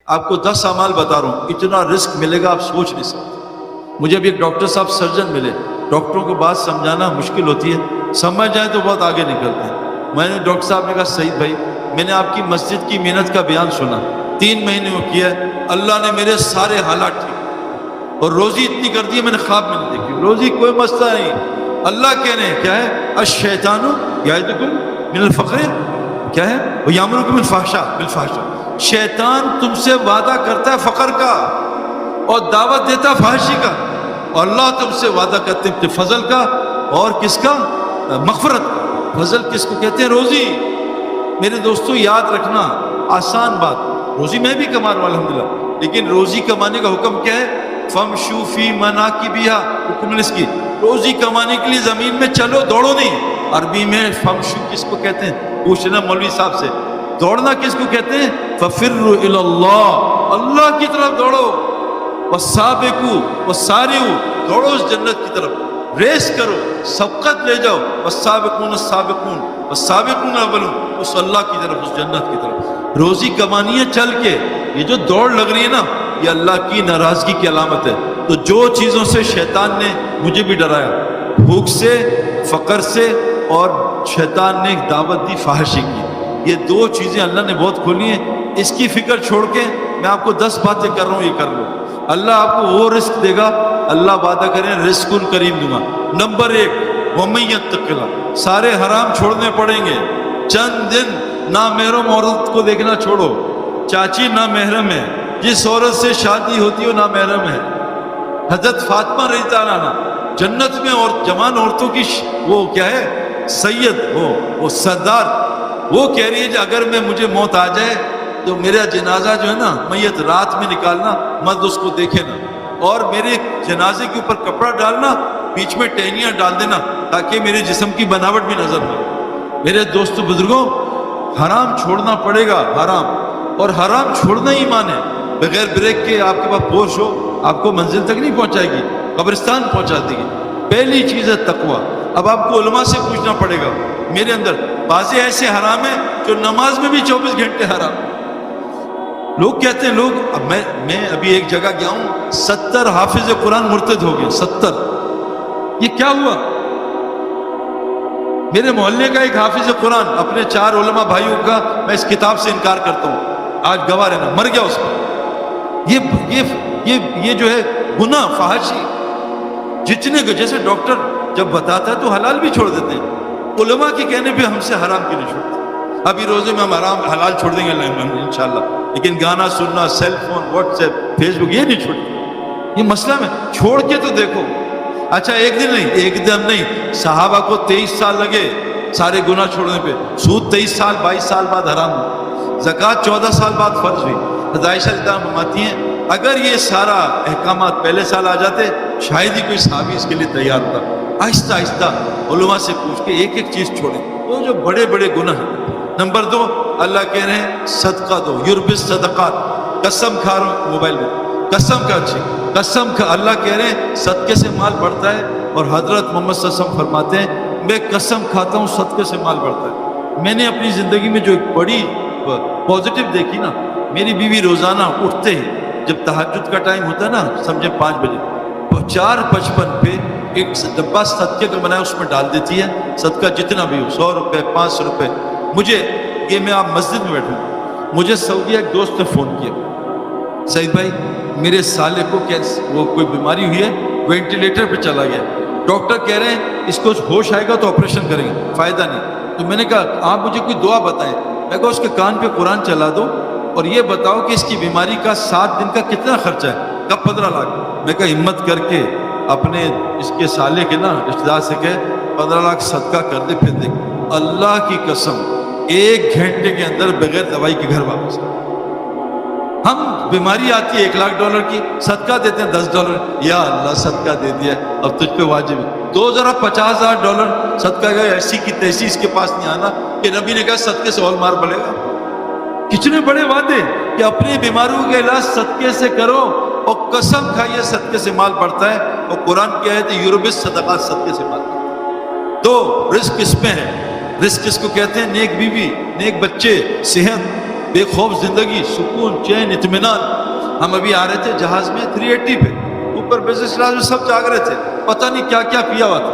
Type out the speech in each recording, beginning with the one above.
آپ کو 10 اعمال بتا رہا ہوں، اتنا رزق ملے گا آپ سوچ نہیں سکتے۔ مجھے ابھی ایک ڈاکٹر صاحب سرجن ملے، ڈاکٹروں کو بات سمجھانا مشکل ہوتی ہے، سمجھ جائیں تو بہت آگے نکلتے ہیں۔ میں نے ڈاکٹر صاحب نے کہا سعید بھائی میں نے آپ کی مسجد کی محنت کا بیان سنا، 3 مہینے وہ کیا ہے، اللہ نے میرے سارے حالات ٹھیک اور روزی اتنی کر دی ہے میں نے خواب میں نہیں دیکھی، روزی کوئی مسئلہ نہیں۔ اللہ کہہ رہے ہیں کیا ہے، الشیطان یعدکم من الفقر، کیا ہے، ویامرکم بالفحشاء، شیطان تم سے وعدہ کرتا ہے فقر کا اور دعوت دیتا ہے فحشی کا، اور اللہ تم سے وعدہ کرتے ہیں فضل کا اور کس کا، مغفرت کا۔ فضل کس کو کہتے ہیں، روزی۔ میرے دوستو یاد رکھنا، آسان بات، روزی میں بھی کما رہا ہوں الحمدللہ، لیکن روزی کمانے کا حکم کیا ہے، فَامْشُوا فِي مَنَاكِبِهَا، حکم اس کی، روزی کمانے کے لیے زمین میں چلو، دوڑو نہیں۔ عربی میں فَامْشُوا کس کو کہتے ہیں، پوچھنا مولوی صاحب سے، دوڑنا کس کو کہتے ہیں، فَفِرُّوا إِلَى اللَّهِ، اللہ کی طرف دوڑو، وَالسَّابِقُوا وَالسَّارِعُوا، دوڑو اس جنت کی طرف، ریس کرو، سبقت لے جاؤ، وَالسَّابِقُونَ السَّابِقُونَ وَالسَّابِقُونَ الْأَوَّلُونَ، اس اللہ کی طرف، اس جنت کی طرف۔ روزی کمانی ہے چل کے، یہ جو دوڑ لگ رہی ہے نا یہ اللہ کی ناراضگی کی علامت ہے۔ تو جو چیزوں سے شیطان نے مجھے بھی ڈرایا، بھوک سے، فقر سے، اور شیطان نے ایک دعوت دی فحاشی کی، یہ 2 چیزیں اللہ نے بہت کھولی ہیں۔ اس کی فکر چھوڑ کے میں آپ کو 10 باتیں کر رہا ہوں، یہ کر لو، اللہ آپ کو وہ رزق دے گا، اللہ وعدہ کریں رزق کریم دوں گا۔ نمبر 1، وَمَن يَتَّقِ اللَّهَ، سارے حرام چھوڑنے پڑیں گے، چند دن نامحرم عورت کو دیکھنا چھوڑو، چاچی نامحرم ہے، جس عورت سے شادی ہوتی ہے وہ نامحرم ہے۔ حضرت فاطمہ رضی اللہ عنہا جنت میں اور جوان عورتوں کی وہ کیا ہے، سید، وہ سردار، وہ کہہ رہی ہے کہ اگر مجھے موت آ جائے تو میرا جنازہ جو ہے نا، میت رات میں نکالنا، مرد اس کو دیکھے نا، اور میرے جنازے کے اوپر کپڑا ڈالنا، بیچ میں ٹہنیاں ڈال دینا تاکہ میرے جسم کی بناوٹ بھی نظر نہ آئے۔ میرے دوستو بزرگوں، حرام چھوڑنا پڑے گا، حرام، اور حرام چھوڑنا ہی ایمان ہے۔ بغیر بریک کے آپ کے پاس پورش ہو، آپ کو منزل تک نہیں پہنچائے گی، قبرستان پہنچا دے گی۔ پہلی چیز ہے تقویٰ۔ اب آپ کو علماء سے پوچھنا پڑے گا، میرے اندر بعض ایسے حرام ہیں جو نماز میں بھی 24 گھنٹے حرام۔ لوگ کہتے ہیں، اب میں ابھی ایک جگہ گیا ہوں، 70 حافظ قرآن مرتد ہو گئے، 70۔ یہ کیا ہوا؟ میرے محلے کا ایک حافظ قرآن اپنے 4 علماء بھائیوں کا میں اس کتاب سے انکار کرتا ہوں، آج گواہ رہنا، مر گیا اس پر۔ یہ جو ہے گناہ، فحاشی، جتنے کو جیسے ڈاکٹر جب بتاتا ہے تو حلال بھی چھوڑ دیتے ہیں، علماء کے کہنے پہ ہم سے حرام کیوں نہیں چھوڑتے؟ ابھی روزے میں ہم حلال چھوڑ دیں گے انشاءاللہ، لیکن گانا سننا، cell phone, WhatsApp, Facebook, یہ نہیں چھوڑتے۔ یہ مسئلہ میں چھوڑ کے تو دیکھو۔ اچھا ایک دن نہیں، ایک دن نہیں، صحابہ کو 23 سال لگے سارے گناہ چھوڑنے پہ، سود 23 سال 22 سال بعد حرام ہوا، زکوٰۃ 14 سال بعد فرض ہوئی۔ عائشہ رضی اللہ عنہا فرماتی ہیں اگر یہ سارا احکامات پہلے سال آ جاتے شاید ہی کوئی صحابی اس کے لیے تیار ہوتا۔ آہستہ آہستہ علماء سے پوچھ کے ایک ایک چیز چھوڑیں، وہ جو بڑے بڑے گناہ ہیں۔ نمبر 2، اللہ کہہ رہے ہیں صدقہ دو، یربی صدقات، قسم کھا رہا ہوں موبائل میں، قسم کا، اچھی قسم کا، اللہ کہہ رہے ہیں صدقے سے مال بڑھتا ہے، اور حضرت محمد صلی اللہ علیہ وسلم فرماتے ہیں میں قسم کھاتا ہوں صدقے سے مال بڑھتا ہے۔ میں نے اپنی زندگی میں جو ایک بڑی پازیٹیو دیکھی نا، میری بیوی روزانہ اٹھتے ہی جب تہجد کا ٹائم ہوتا ہے نا، سمجھے 5 بجے، 4:55 پہ ایک ڈبہ صدقے کا بنایا، اس میں ڈال دیتی ہے، صدقہ جتنا بھی ہو، 100 روپے 500 روپے۔ مجھے یہ میں آپ مسجد میں بیٹھوں، مجھے سعودیہ ایک دوست نے فون کیا، سعید بھائی میرے سالے کو وہ کوئی بیماری ہوئی ہے، وینٹیلیٹر پہ چلا گیا، ڈاکٹر کہہ رہے ہیں اس کو ہوش آئے گا تو آپریشن کریں گے، فائدہ نہیں۔ تو میں نے کہا آپ مجھے کوئی دعا بتائیں۔ میں کہا اس کے کان پہ قرآن چلا دو اور یہ بتاؤ کہ اس کی بیماری کا 7 دن کا کتنا خرچہ ہے؟ کب 15 لاکھ۔ میں کہا ہمت کر کے اپنے اس کے سالے کے نا رشتہ دار سے کہے 15 لاکھ صدقہ کر دے، پھر دیکھ اللہ کی قسم 1 گھنٹے کے اندر بغیر دوائی کے گھر واپس۔ ہم بیماری آتی ہے $1 لاکھ کی، صدقہ دیتے ہیں $10، یا اللہ صدقہ دے دیا اب تجھ پہ واجب ہے، 50,000 صدقہ گئے، ایسی کی تیسی اس کے پاس نہیں آنا کہ نبی نے کہا صدقے سے اور مار پڑے گا۔ کتنے بڑے وعدے کہ اپنی بیماریوں کا علاج صدقے سے کرو، اور قسم کھائیے صدقے سے مال بڑھتا ہے، اور قرآن کی آیت ہے یربی صدقات، صدقے سے مال بڑھتا ہے۔ تو رزق اس میں ہے، رزق اس کو کہتے ہیں نیک بیوی، نیک بچے، صحت، بے خوف زندگی، سکون، چین، اطمینان. ہم ابھی آ رہے تھے جہاز میں 380 پہ، اوپر بزنس کلاس میں سب جاگ رہے تھے، پتہ نہیں کیا کیا پیا ہوا تھا.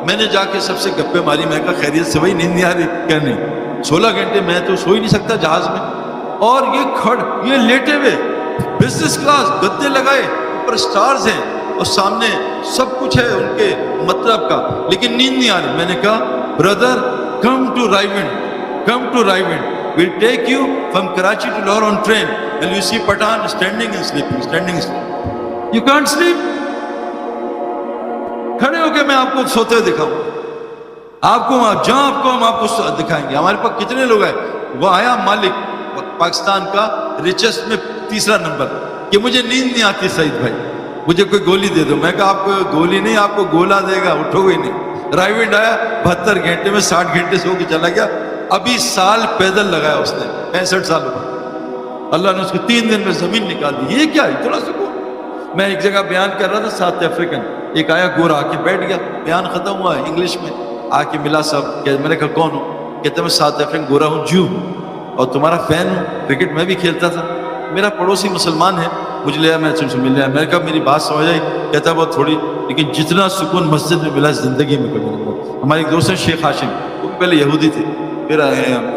میں نے جا کے سب سے گپے ماری، میں کہا خیریت سے بھائی نیند نہیں آ رہی؟ کیا نہیں، 16 گھنٹے میں تو سو ہی نہیں سکتا جہاز میں. اور یہ لیٹے ہوئے بزنس کلاس، گدے لگائے، اوپر سٹارز ہیں اور سامنے سب کچھ ہے ان کے مطلب کا، لیکن نیند نہیں آ رہی. میں نے کہا brother come to Raiwind we'll take you from Karachi to Lahore on train and you see Pathan standing and sleeping. You can't sleep. کھڑے ہو کے میں آپ کو سوتے ہوئے دکھاؤں گا، آپ کو جہاں آپ کو ہم آپ کو دکھائیں گے. ہمارے پاس کتنے لوگ ہیں. وہ آیا مالک پاکستان کا ریچسٹ میں 3 نمبر کہ مجھے نیند نہیں آتی سعید بھائی، مجھے کوئی گولی دے دو. میں کہا آپ کو گولی نہیں، آپ کو گولا دے گا، اٹھو گے نہیں. رائیونڈ آیا 72 گھنٹے میں 60 گھنٹے سو کے چلا گیا. ابھی سال پیدل لگایا اس نے، 65 سال ہو. اللہ نے اس کو 3 دن میں زمین نکال دی. یہ کیا اتنا سکون. میں ایک جگہ بیان کر رہا تھا، ساؤتھ افریقن ایک آیا گورا آ کے بیٹھ گیا، بیان ختم ہوا انگلش میں، آ کے ملا صاحب. میں نے کہا کون ہو؟ کہتے میں ساؤتھ افریقن گورا ہوں، جو اور تمہارا فین ہوں، کرکٹ میں بھی کھیلتا تھا. میرا پڑوسی مسلمان ہے، مجھے لیا میں سے مل لیا. میں نے کہا میری بات سمجھ آئی؟ کہتا بہت تھوڑی، لیکن جتنا سکون مسجد میں ملا زندگی میں کبھی نہیں ملا. ہمارے ایک دوست ہیں شیخ ہاشم، وہ پہلے یہودی تھے، پھر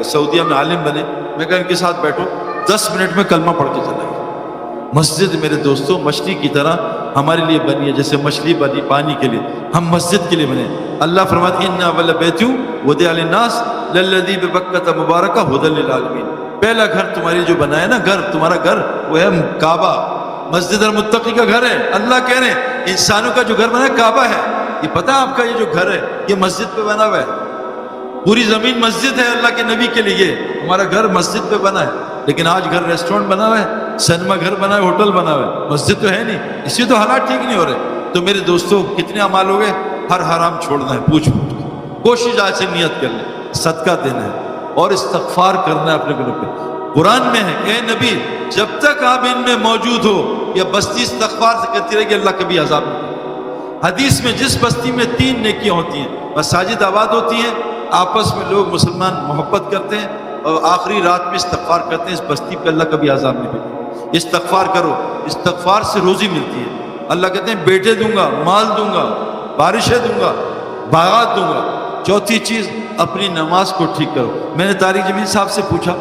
سعودیہ میں عالم بنے. میں کہا ان کے ساتھ بیٹھو، 10 منٹ میں کلمہ پڑھ کے چلا گیا. مسجد میرے دوستوں مچھلی کی طرح ہمارے لیے بنی ہے، جیسے مچھلی بنی پانی کے لیے، ہم مسجد کے لیے بنے. اللہ فرماتے ہیں ان اول بیت وضع للناس للذی ببکۃ مبارکہ ھدی للعالمین. پہلا گھر تمہاری جو بنایا نا، گھر تمہارا گھر وہ ہے کعبہ. مسجد المتقی کا گھر ہے. اللہ کہہ رہے ہیں انسانوں کا جو گھر بنا ہے کعبہ ہے. یہ پتہ ہے آپ کا یہ جو گھر ہے یہ مسجد پہ بنا ہوا ہے. پوری زمین مسجد ہے اللہ کے نبی کے لیے. ہمارا گھر مسجد پہ بنا ہے، لیکن آج گھر ریسٹورنٹ بنا ہوا ہے، سینما گھر بنا ہے، ہوٹل بنا ہوا ہے، مسجد تو ہے نہیں. اس سے تو حالات ٹھیک نہیں ہو رہے. تو میرے دوستوں کتنے اعمال ہو گئے. ہر حرام چھوڑنا ہے، پوچھ کوشش آج سے نیت کر لیں، صدقہ دینا ہے اور استغفار کرنا ہے اپنے گناہوں پہ. قرآن میں ہے اے نبی جب تک آپ ان میں موجود ہو یا بستی استغفار سے کرتی رہے گی اللہ کبھی عذاب نہیں کرے. حدیث میں جس بستی میں 3 نیکیاں ہوتی ہیں، مساجد آباد ہوتی ہیں، آپس میں لوگ مسلمان محبت کرتے ہیں اور آخری رات میں استغفار کرتے ہیں، اس بستی پہ اللہ کبھی عذاب نہیں کرے. استغفار کرو، استغفار سے روزی ملتی ہے. اللہ کہتے ہیں بیٹے دوں گا، مال دوں گا، بارشیں دوں گا، باغات دوں گا. چوتھی چیز اپنی نماز کو ٹھیک کرو. میں نے طارق جمیل صاحب سے پوچھا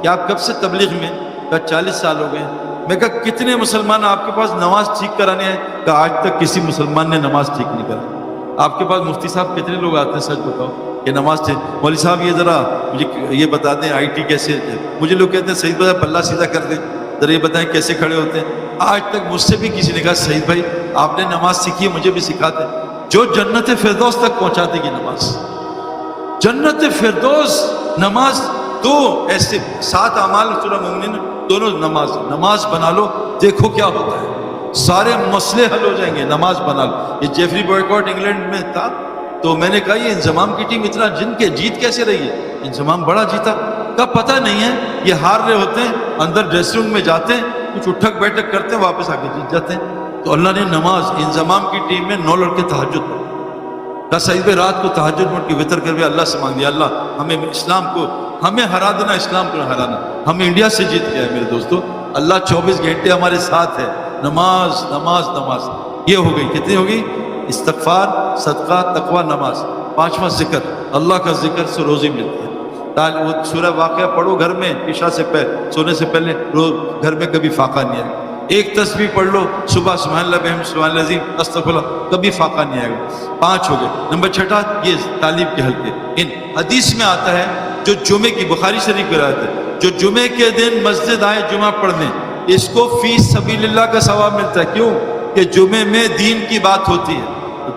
کہ آپ کب سے تبلیغ میں؟ کہا 40 سال ہو گئے. میں کہا کتنے مسلمان آپ کے پاس نماز ٹھیک کرانے ہیں؟ کہا آج تک کسی مسلمان نے نماز ٹھیک نہیں کرائی. آپ کے پاس مفتی صاحب کتنے لوگ آتے ہیں سچ بتاؤ کہ نماز ٹھیک؟ مولوی صاحب یہ ذرا مجھے یہ بتا دیں آئی ٹی کیسے. مجھے لوگ کہتے ہیں سعید بھائی پلہ سیدھا کر دیں، ذرا یہ بتائیں کیسے کھڑے ہوتے ہیں. آج تک مجھ سے بھی کسی نے کہا سعید بھائی آپ نے نماز سیکھی ہے مجھے بھی سکھا دیں. جو جنت فردوس تک پہنچا دے گی نماز. جنت فردوس نماز. 2 ایسے 7 اعمال سورہ مومنین دونوں نماز بنا لو، دیکھو کیا ہوتا ہے. سارے مسئلے حل ہو جائیں گے. نماز بنا لو. یہ جیفری بوائکاٹ انگلینڈ میں تھا تو میں نے کہا یہ انضمام کی ٹیم اتنا جن کے جیت کیسے رہی ہے؟ انضمام بڑا جیتا. کا پتہ نہیں ہے یہ ہار رہے ہوتے ہیں، اندر ڈریسنگ روم میں جاتے ہیں، کچھ اٹھک بیٹھک کرتے ہیں، واپس آ کے جیت جاتے ہیں. تو اللہ نے نماز انضمام کی ٹیم میں 9 لڑکے تہجد پڑھے. کہا سعید بھائی رات کو تہجد پڑھ کے وطر کر کے اللہ سے مانگ دیا اللہ ہمیں اسلام کو ہمیں ہرا دینا، اسلام کو ہرانا. ہم انڈیا سے جیت گیا ہے میرے دوستو. اللہ 24 گھنٹے ہمارے ساتھ ہے. نماز نماز نماز. یہ ہو گئی کتنی ہو گئی؟ استغفار، صدقہ، تقوی، نماز. 5واں ذکر، اللہ کا ذکر سے روزی ملتی ہے. وہ سورہ واقعہ پڑھو گھر میں عشاء سے پہلے، سونے سے پہلے، روز گھر میں کبھی فاقہ نہیں آئے گا. ایک تسبیح پڑھ لو صبح سبحان اللہ بحمدہ سبحان اللہ العظیم استغفر اللہ، کبھی فاقہ نہیں آئے گا. 5 ہو گئے. نمبر 6 یہ تعلیم کے حلقے. ان حدیث میں آتا ہے جو جمعے کی بخاری شریف کی روایت ہے، جو جمعے کے دن مسجد آئے جمعہ پڑھنے، اس کو فی سبیل اللہ کا ثواب ملتا ہے. کیوں؟ کہ جمعے میں دین کی بات ہوتی ہے.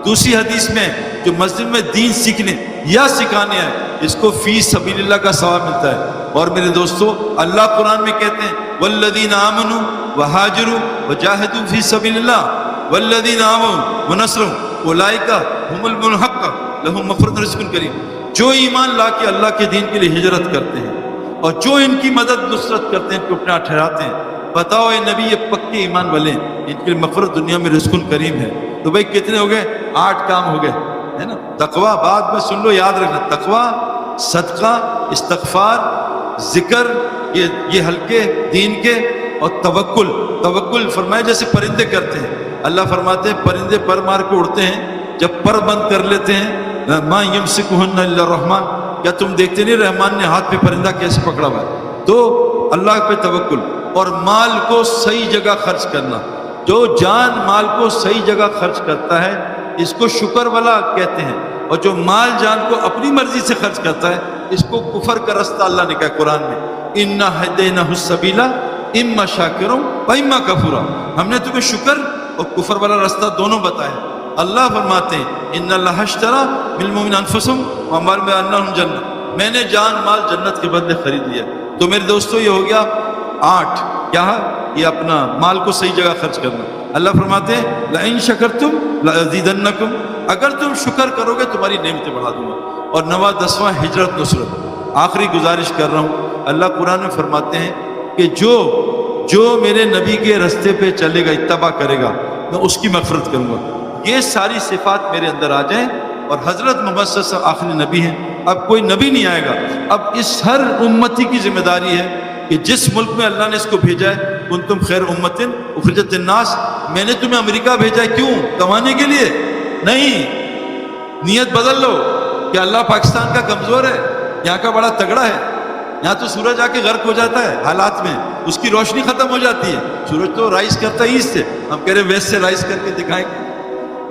دوسری حدیث میں جو مسجد میں دین سیکھنے یا سکھانے آئے اس کو فی سبیل اللہ کا ثواب ملتا ہے. اور میرے دوستو اللہ قرآن میں کہتے ہیں والذین آمنوا وہاجروا وجاہدوا فی سبیل اللہ والذین آووا ونصروا اولئک هم المحق لهم مغفرۃ ورزق کریم. جو ایمان لا کے اللہ کے دین کے لیے ہجرت کرتے ہیں اور جو ان کی مدد نصرت کرتے ہیں، ان کو اپنا ٹھہراتے ہیں، بتاؤ اے نبی یہ پکے ایمان والے ہیں، ان کے لیے مغفرت دنیا میں رزق کریم ہے. تو بھائی کتنے ہو گئے؟ 8 کام ہو گئے ہے نا. تقوی بعد میں سن لو، یاد رکھنا، تقوی، صدقہ، استغفار، ذکر، یہ ہلکے دین کے، اور توکل فرمائے جیسے پرندے کرتے ہیں. اللہ فرماتے ہیں پرندے پر مار کے اڑتے ہیں، جب پر بند کر لیتے ہیں ما یمسکہن الا الرحمن، کیا تم دیکھتے نہیں رحمان نے ہاتھ پہ پرندہ کیسے پکڑا ہوا ہے؟ تو اللہ پہ توکل. اور مال کو صحیح جگہ خرچ کرنا، جو جان مال کو صحیح جگہ خرچ کرتا ہے اس کو شکر والا کہتے ہیں، اور جو مال جان کو اپنی مرضی سے خرچ کرتا ہے اس کو کفر کا رستہ اللہ نے کہا قرآن میں، اِنَّا هَدَيْنَاهُ السَّبِيلَ اِمَّا شَاكِرًا وَإِمَّا كَفُورًا، ہم نے تمہیں شکر اور کفر والا راستہ دونوں بتایا. اللہ فرماتے ہیں اِنَّ اللَّهَ اشْتَرَىٰ بِالْمُؤْمِنِينَ أَنفُسَهُمْ وَأَمْوَالَهُم بِأَنَّ لَهُمُ الْجَنَّةُ، میں نے جان مال جنت کے بدلے خرید لیا. تو میرے دوستو یہ ہو گیا 8، کیا یہ اپنا مال کو صحیح جگہ خرچ کرنا. اللہ فرماتے ہیں لَإِن شَكَرْتُمْ لَأَزِيدَنَّكُمْ، اگر تم شکر کرو گے تمہاری نعمتیں بڑھا دوں گا. اور 9واں ہجرت نصرت. آخری گزارش کر رہا ہوں، اللہ قرآن میں فرماتے ہیں کہ جو میرے نبی کے رستے پہ چلے گا، اتباع کرے گا، میں اس کی مغفرت کروں گا. یہ ساری صفات میرے اندر آ جائیں، اور حضرت محمد صلی اللہ علیہ وسلم آخری نبی ہیں، اب کوئی نبی نہیں آئے گا. اب اس ہر امتی کی ذمہ داری ہے کہ جس ملک میں اللہ نے اس کو بھیجا ہے، کنتم خیر امۃ اخرجت للناس، میں نے تمہیں امریکہ بھیجا ہے کیوں؟ کمانے کے لیے نہیں. نیت بدل لو کہ اللہ پاکستان کا کمزور ہے، یہاں کا بڑا تگڑا ہے. یہاں تو سورج آ کے غرق ہو جاتا ہے حالات میں، اس کی روشنی ختم ہو جاتی ہے. سورج تو رائز کرتا ہے ایسٹ سے، ہم کہہ رہے ہیں ویسٹ سے رائز کر کے دکھائیں گے.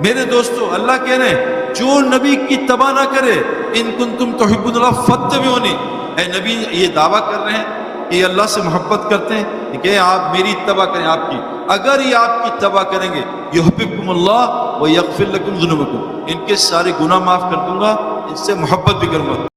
میرے دوستو اللہ کہہ رہے ہیں جو نبی کی اتباع نہ کرے، ان کنتم تحبون اللہ فاتبعونی، اے نبی یہ دعویٰ کر رہے ہیں کہ یہ اللہ سے محبت کرتے ہیں کہ آپ میری اتباع کریں. آپ کی اگر یہ آپ کی اتباع کریں گے یحببکم اللہ ویغفر لکم ذنوبکم، ان کے سارے گناہ معاف کر دوں گا، ان سے محبت بھی کروں گا.